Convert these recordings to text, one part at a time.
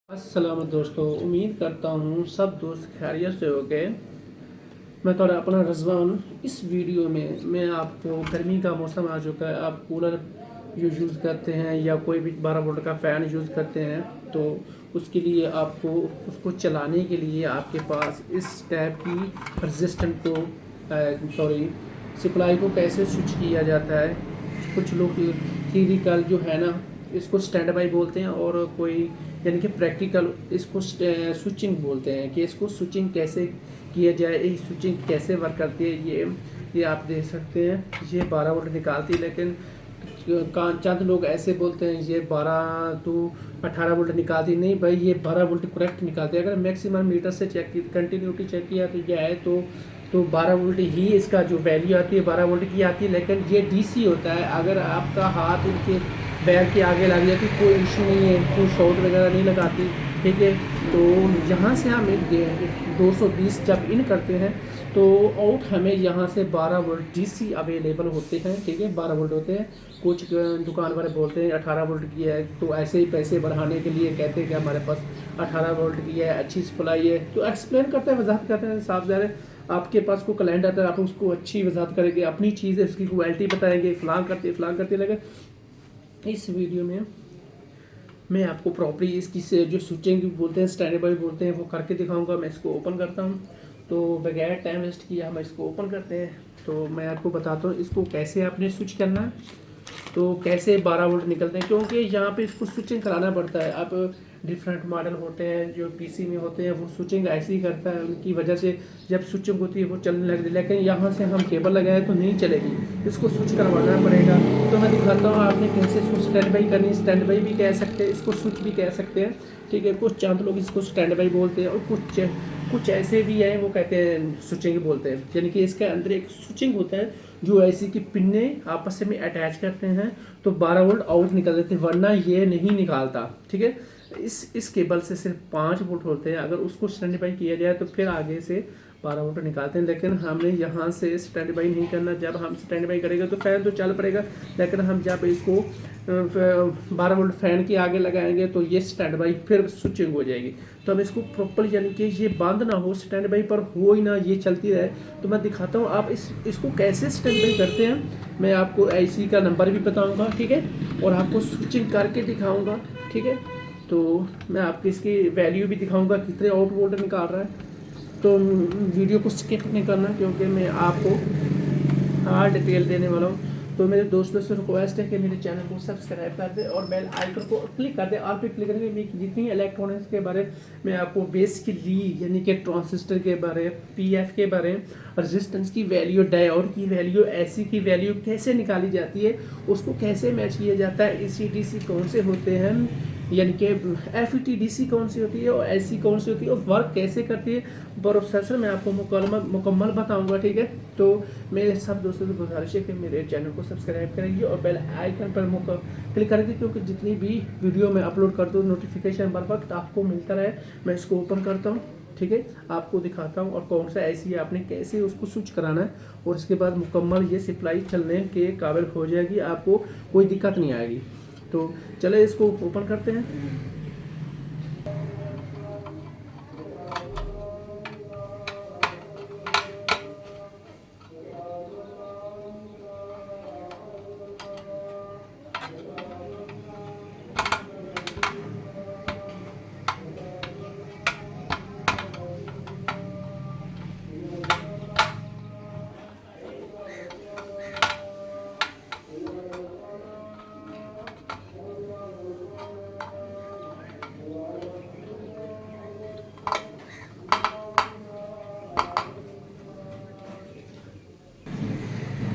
अस्सलाम दोस्तों, उम्मीद करता हूँ सब दोस्त खैरियत से हो गए। मैं थोड़ा अपना रज़वान। इस वीडियो में मैं आपको गर्मी का मौसम आ चुका है, आप कूलर जो यूज़ करते हैं या कोई भी 12 वोल्ट का फ़ैन यूज़ करते हैं तो उसके लिए आपको उसको चलाने के लिए आपके पास इस टाइप की रेजिस्टेंट को सप्लाई को कैसे स्विच किया जाता है। कुछ लोग थियरिकल जो है ना इसको स्टैंड बाई बोलते हैं और कोई यानी कि प्रैक्टिकल इसको स्विचिंग बोलते हैं कि इसको स्विचिंग कैसे किया जाए, ये स्विचिंग कैसे वर्क करती है। ये आप देख सकते हैं, ये 12 वोल्ट निकालती है, लेकिन चंद लोग ऐसे बोलते हैं ये 12 तो 18 वोल्ट निकालती। नहीं भाई, ये 12 वोल्ट करेक्ट निकालती है। अगर मैक्सिमम मीटर से चेक की कंटिन्यूटी चेक किया तो ये है तो 12 वोल्ट ही इसका जो वैल्यू आती है 12 वोल्ट की आती है। लेकिन ये डीसी होता है, अगर आपका हाथ इनके बैग के आगे लग जाती कोई इशू नहीं है, कोई शॉट वगैरह नहीं लगाती, ठीक है। तो यहाँ से हम 220 जब इन करते हैं तो आउट हमें यहाँ से 12 वोल्ट डीसी अवेलेबल होते हैं, ठीक है। 12 वोल्ट होते हैं। कुछ दुकान वाले बोलते हैं 18 वोल्ट की है, तो ऐसे ही पैसे बढ़ाने के लिए कहते हैं कि हमारे पास 18 वोल्ट की है, अच्छी सप्लाई है। तो एक्सप्लेन करते हैं, वजाहत करते हैं साफ ज़ाहिर। आपके पास को क्लाइंट आता है, आप उसको अच्छी वजाहत करेंगे, अपनी चीज़ है उसकी क्वालिटी बताएंगे, फ़लाँ करते लगे। इस वीडियो में मैं आपको प्रॉपर्ली इसकी से जो स्विचिंग बोलते हैं, स्टैंड बाई बोलते हैं, वो करके दिखाऊंगा। मैं इसको ओपन करता हूँ, तो बगैर टाइम वेस्ट किया हम इसको ओपन करते हैं। तो मैं आपको बताता हूँ इसको कैसे आपने स्विच करना है, तो कैसे 12 वोल्ट निकलते हैं, क्योंकि यहाँ पे इसको स्विचिंग कराना पड़ता है। अब डिफरेंट मॉडल होते हैं जो पीसी में होते हैं, वो स्विचिंग ऐसे ही करता है, उनकी वजह से जब स्विचिंग होती है वो चलने लगती है। लेकिन यहाँ से हम केबल लगाए तो नहीं चलेगी, इसको स्विच करवाना पड़ेगा। तो मैं दिखाता हूँ आपने कैसे इसको स्टैंड बाई करनी। स्टैंड बाई भी कह सकते हैं, इसको स्विच भी कह सकते हैं, ठीक है। कुछ चंद लोग इसको स्टैंड बाई बोलते हैं और कुछ ऐसे भी हैं वो कहते हैं स्विचिंग बोलते हैं। यानी कि इसके अंदर एक स्विचिंग होता है जो ऐसी कि पिन्ने आपस में अटैच करते हैं तो 12 वोल्ट आउट निकल देते हैं, वरना ये नहीं निकालता, ठीक है। इस केबल से सिर्फ 5 वोल्ट होते हैं, अगर उसको स्टैंड बाई किया जाए तो फिर आगे से 12 वोल्ट निकालते हैं। लेकिन हमने यहाँ से स्टैंड बाई नहीं करना। जब हम स्टैंड बाई करेंगे तो फ़ैन तो चल पड़ेगा, लेकिन हम जब इसको 12 वोल्ट फ़ैन के आगे लगाएंगे तो ये स्टैंड बाई फिर स्विचिंग हो जाएगी। तो हम इसको प्रॉपर यानी कि ये बंद ना हो, स्टैंड बाई पर हो ही ना, ये चलती रहे। तो मैं दिखाता हूँ आप इसको कैसे स्टैंड बाई करते हैं। मैं आपको आईसी का नंबर भी बताऊँगा, ठीक है, और आपको स्विचिंग करके दिखाऊँगा, ठीक है। तो मैं आपको इसकी वैल्यू भी दिखाऊँगा कितने आउट वोल्ट निकाल रहा है। तो वीडियो को स्किप नहीं करना, क्योंकि मैं आपको हर डिटेल देने वाला हूँ। तो मेरे दोस्तों से रिक्वेस्ट है कि मेरे चैनल को सब्सक्राइब कर दे और बेल आइकन को क्लिक कर दे। ऑल पे क्लिक करके जितनी इलेक्ट्रॉनिक्स के बारे में आपको बेसिकली यानी कि ट्रांजिस्टर के बारे, पीएफ के बारे, रेजिस्टेंस की वैल्यू, डायोड की वैल्यू, एसी की वैल्यू कैसे निकाली जाती है, उसको कैसे मैच किया जाता है, एसी डीसी कौन से होते हैं, यानी कि एफ कौन सी होती है और ऐसी कौन सी होती है और वर्क कैसे करती है, प्रोसेसर मैं आपको मुकम्मल बताऊंगा, ठीक है। तो मेरे सब दोस्तों से गुजारिश है कि मेरे चैनल को सब्सक्राइब करेंगे और बेल आइकन पर क्लिक करेंगे, क्योंकि जितनी भी वीडियो मैं अपलोड कर दूँ नोटिफिकेशन बर वक्त आपको मिलता रहे। मैं इसको ओपन करता हूँ, ठीक है, आपको दिखाता हूँ और कौन सा ऐसी है, आपने कैसे उसको स्विच कराना है, और इसके बाद मुकम्मल ये सप्लाई चलने के काबिल हो जाएगी, आपको कोई दिक्कत नहीं आएगी। तो चले इसको ओपन करते हैं।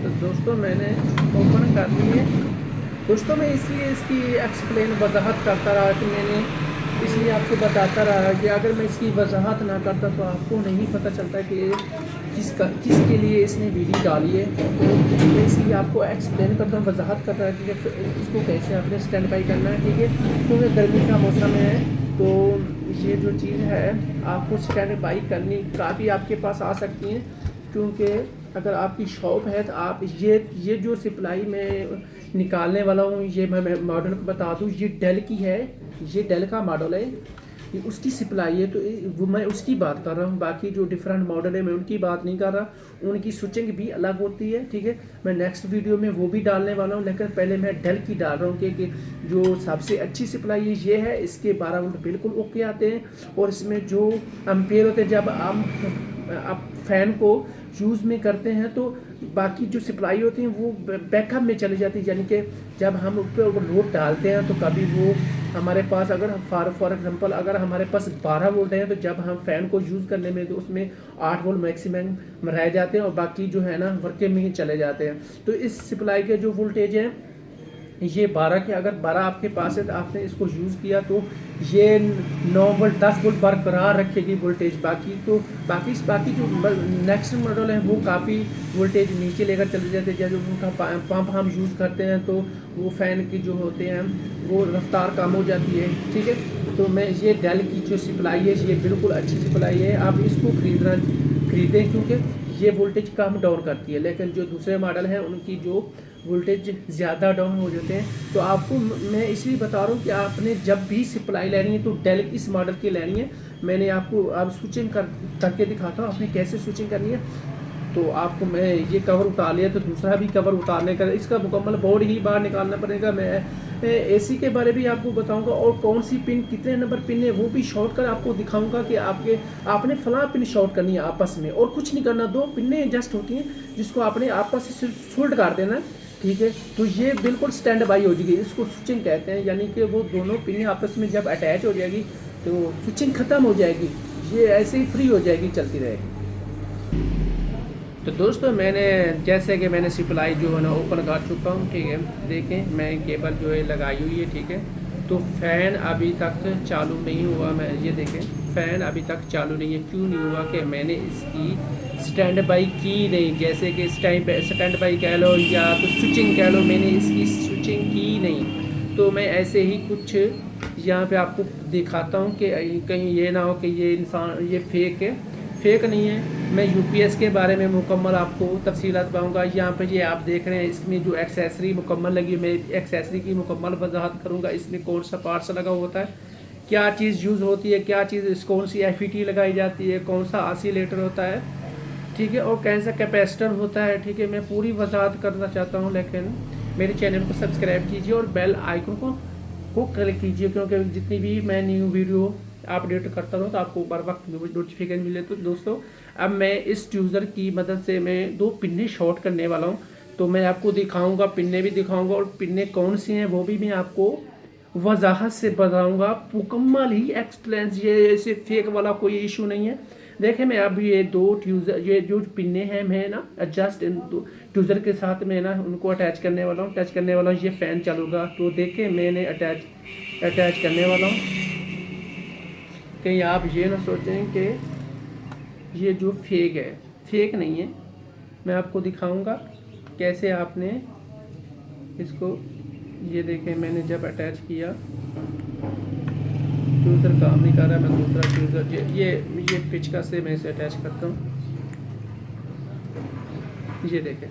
तो दोस्तों मैंने ओपन कर ली है। दोस्तों मैं इसलिए इसकी एक्सप्लेन वजाहत करता रहा कि मैंने इसलिए आपको बताता रहा कि अगर मैं इसकी वजाहत ना करता तो आपको नहीं पता चलता कि किसके लिए इसने वीडियो डाली है। तो मैं इसलिए आपको एक्सप्लेन करता हूँ, वजाहत करता है कि इसको कैसे आपने स्टैंड बाई करना है, ठीक है। क्योंकि गर्मी का मौसम है तो ये जो चीज़ है आपको स्टैंड बाई करनी काफ़ी आपके पास आ सकती है, क्योंकि अगर आपकी शॉप है तो आप ये जो सप्लाई में निकालने वाला हूँ, ये मैं मॉडल बता दूँ, ये डेल की है, ये डेल का मॉडल है। ये उसकी सप्लाई है, तो वो मैं उसकी बात कर रहा हूँ। बाकी जो डिफरेंट मॉडल है मैं उनकी बात नहीं कर रहा, उनकी स्विचिंग भी अलग होती है, ठीक है। मैं नेक्स्ट वीडियो में वो भी डालने वाला हूँ, लेकिन पहले मैं डेल की डाल रहा हूँ कि जो सबसे अच्छी सप्लाई है ये है। इसके 12 वोल्ट बिल्कुल ओके आते हैं, और इसमें जो एम्पेयर होते हैं जब आप फैन को यूज़ में करते हैं तो बाकी जो सप्लाई होती है वो बैकअप में चली जाती है, यानी कि जब हम उस पर लोड डालते हैं तो कभी वो हमारे पास अगर फॉर एग्जांपल अगर हमारे पास 12 वोल्ट है, तो जब हम फ़ैन को यूज़ करने में तो उसमें 8 वोल्ट मैक्सिमम रह जाते हैं, और बाकी जो है ना वर्किंग में ही चले जाते हैं। तो इस सप्लाई के जो वोल्टेज है ये 12 के, अगर 12 आपके पास है तो आपने इसको यूज़ किया तो ये 9 वोल्ट 10 वोल्ट बरकरार रखेगी वोल्टेज। बाकी जो नेक्स्ट मॉडल है वो काफ़ी वोल्टेज नीचे लेकर चले जाते हैं। जब उनका पंप हम यूज़ करते हैं तो वो फ़ैन की जो होते हैं वो रफ्तार कम हो जाती है, ठीक है। तो मैं ये डेल की जो सप्लाई है ये बिल्कुल अच्छी सप्लाई है, आप इसको खरीदें क्योंकि ये वोल्टेज कम डाउन करती है। लेकिन जो दूसरे मॉडल हैं उनकी जो वोल्टेज ज़्यादा डाउन हो जाते हैं। तो आपको मैं इसलिए बता रहा हूँ कि आपने जब भी सप्लाई लेनी है तो डेल इस मॉडल की लेनी है। मैंने आपको अब स्विचिंग करके दिखाता हूँ आपने कैसे स्विचिंग करनी है। तो आपको मैं ये कवर उतार लिया तो दूसरा भी कवर उतारने का इसका मुकम्मल बोर्ड ही बाहर निकालना पड़ेगा। मैं एसी के बारे में भी आपको बताऊंगा, और कौन सी पिन कितने नंबर पिन है वो भी शॉर्ट कर आपको दिखाऊंगा कि आपने फलां पिन शॉर्ट करनी है आपस में, और कुछ नहीं करना। 2 पिनें जस्ट होती हैं जिसको आपने आपस से सोल्ड कर देना, ठीक है। तो ये बिल्कुल स्टैंड बाई हो जाएगी, इसको स्विचिंग कहते हैं, यानी कि वो दोनों पिनें आपस में जब अटैच हो जाएगी तो स्विचिंग ख़त्म हो जाएगी, ये ऐसे ही फ्री हो जाएगी, चलती रहेगी। तो दोस्तों जैसे कि मैंने सप्लाई जो है ना ओपन कर चुका हूँ, ठीक है। देखें मैं केबल जो है लगाई हुई है, ठीक है। तो फ़ैन अभी तक चालू नहीं हुआ, मैं ये देखें फ़ैन अभी तक चालू नहीं है। क्यों नहीं हुआ कि मैंने इसकी स्टैंड बाई की नहीं, जैसे कि स्टैंड बाई कह लो या तो स्विचिंग कह लो, मैंने इसकी स्विचिंग की नहीं। तो मैं ऐसे ही कुछ यहाँ पे आपको दिखाता हूँ कि कहीं ये ना हो कि ये फेक नहीं है। मैं यूपीएस के बारे में मुकम्मल आपको तफसीलात बताऊँगा। यहाँ पे ये आप देख रहे हैं इसमें जो एक्सेसरी मुकम्मल लगी, मैं एक्सेसरी की मुकम्मल वजाहत करूँगा। इसमें कौन सा पार्ट्स लगा होता है, क्या चीज़ यूज़ होती है, क्या चीज़ कौन सी एफईटी लगाई जाती है, कौन सा ऑसिलेटर होता है, ठीक है, और कैसा कैपेसिटर होता है, ठीक है। मैं पूरी वजाहत करना चाहता हूँ, लेकिन मेरे चैनल को सब्सक्राइब कीजिए और बेल आइकन को क्लिक कीजिए, क्योंकि जितनी भी मैं न्यू वीडियो अपडेट करता हूँ तो आपको बर वक्त नोटिफिकेशन मिले। तो दोस्तों अब मैं इस ट्यूज़र की मदद से मैं 2 पिन्ने शॉर्ट करने वाला हूँ। तो मैं आपको दिखाऊंगा, पिन्ने भी दिखाऊंगा, और पिन्ने कौन सी हैं वो भी मैं आपको वजाहत से बताऊंगा, मुकम्मल ही एक्सप्लेन। ये ऐसे फेक वाला कोई इशू नहीं है। देखें मैं अब ये 2 ट्यूज़र, ये जो पिन्ने हैं मैं ना जस्ट ट्यूज़र के साथ मैं ना उनको अटैच करने वाला हूँ, ये फ़ैन चलूँगा। तो देखें मैंने अटैच करने वाला हूँ, कहीं आप ये ना सोचें कि ये जो फेक है, फेक नहीं है। मैं आपको दिखाऊंगा कैसे आपने इसको, ये देखें मैंने जब अटैच किया ट्यूज़र काम नहीं कर रहा, मैं दूसरा ट्यूज़र ये पिचका से मैं इसे अटैच करता हूँ, ये देखें।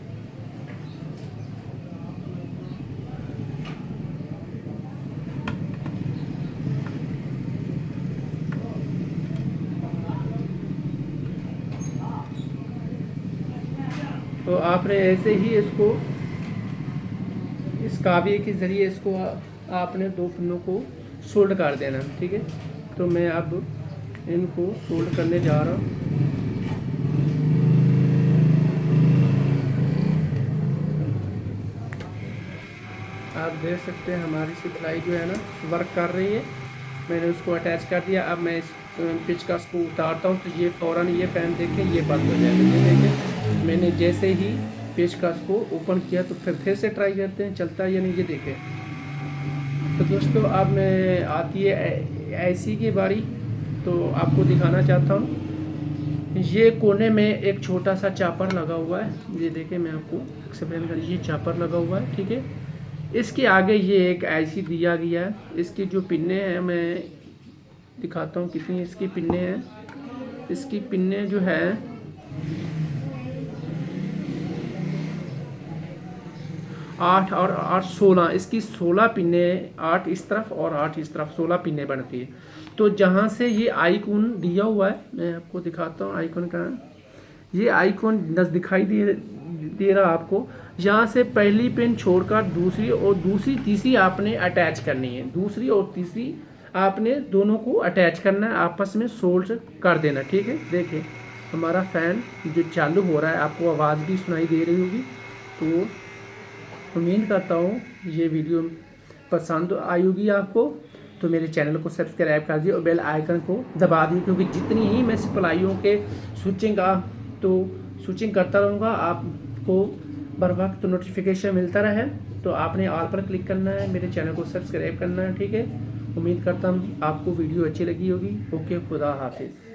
तो आपने ऐसे ही इसको इस काविये के ज़रिए इसको आपने 2 पिनों को सोल्ड कर देना, ठीक है। तो मैं अब इनको सोल्ड करने जा रहा हूँ। आप देख सकते हैं हमारी सप्लाई जो है ना वर्क कर रही है। मैंने उसको अटैच कर दिया। अब मैं इस पिचकास को उतारता हूँ तो ये फ़ौरन ये फ़ैन देखें ये बंद हो जाएगा। ये देखें मैंने जैसे ही पेचकस को ओपन किया तो फिर से ट्राई करते हैं चलता है या नहीं, ये देखें। तो दोस्तों अब मैं आती है एसी की बारी, तो आपको दिखाना चाहता हूँ। ये कोने में एक छोटा सा चापर लगा हुआ है, ये देखें मैं आपको एक्सप्लेन कर, ये चापर लगा हुआ है, ठीक है। इसके आगे ये एक आईसी दिया गया है। इसकी जो पिन्ने हैं मैं दिखाता हूँ कितनी इसकी पिन्ने हैं। इसकी पिन्ने जो है 8 और 8 16, इसकी 16 पिन्ने, 8 इस तरफ और 8 इस तरफ, 16 पिन्ने बनती है। तो जहाँ से ये आइकॉन दिया हुआ है, मैं आपको दिखाता हूँ आइकॉन का। ये आइकॉन दिखाई दे रहा आपको। यहाँ से पहली पिन छोड़कर दूसरी और दूसरी तीसरी आपने अटैच करनी है। दूसरी और तीसरी आपने दोनों को अटैच करना है, आपस में सोल्ड कर देना। ठीक है, देखिए हमारा फ़ैन जो चालू हो रहा है, आपको आवाज़ भी सुनाई दे रही होगी। तो उम्मीद करता हूँ ये वीडियो पसंद आई होगी आपको। तो मेरे चैनल को सब्सक्राइब कर दिए और बेल आइकन को दबा दिए, क्योंकि जितनी ही मैं सिपलाइयों के स्विचिंग करता रहूँगा, आपको बर वक्त नोटिफिकेशन मिलता रहे। तो आपने ऑल पर क्लिक करना है, मेरे चैनल को सब्सक्राइब करना है। ठीक है, उम्मीद करता हूँ आपको वीडियो अच्छी लगी होगी। ओके, खुदा हाफिज़।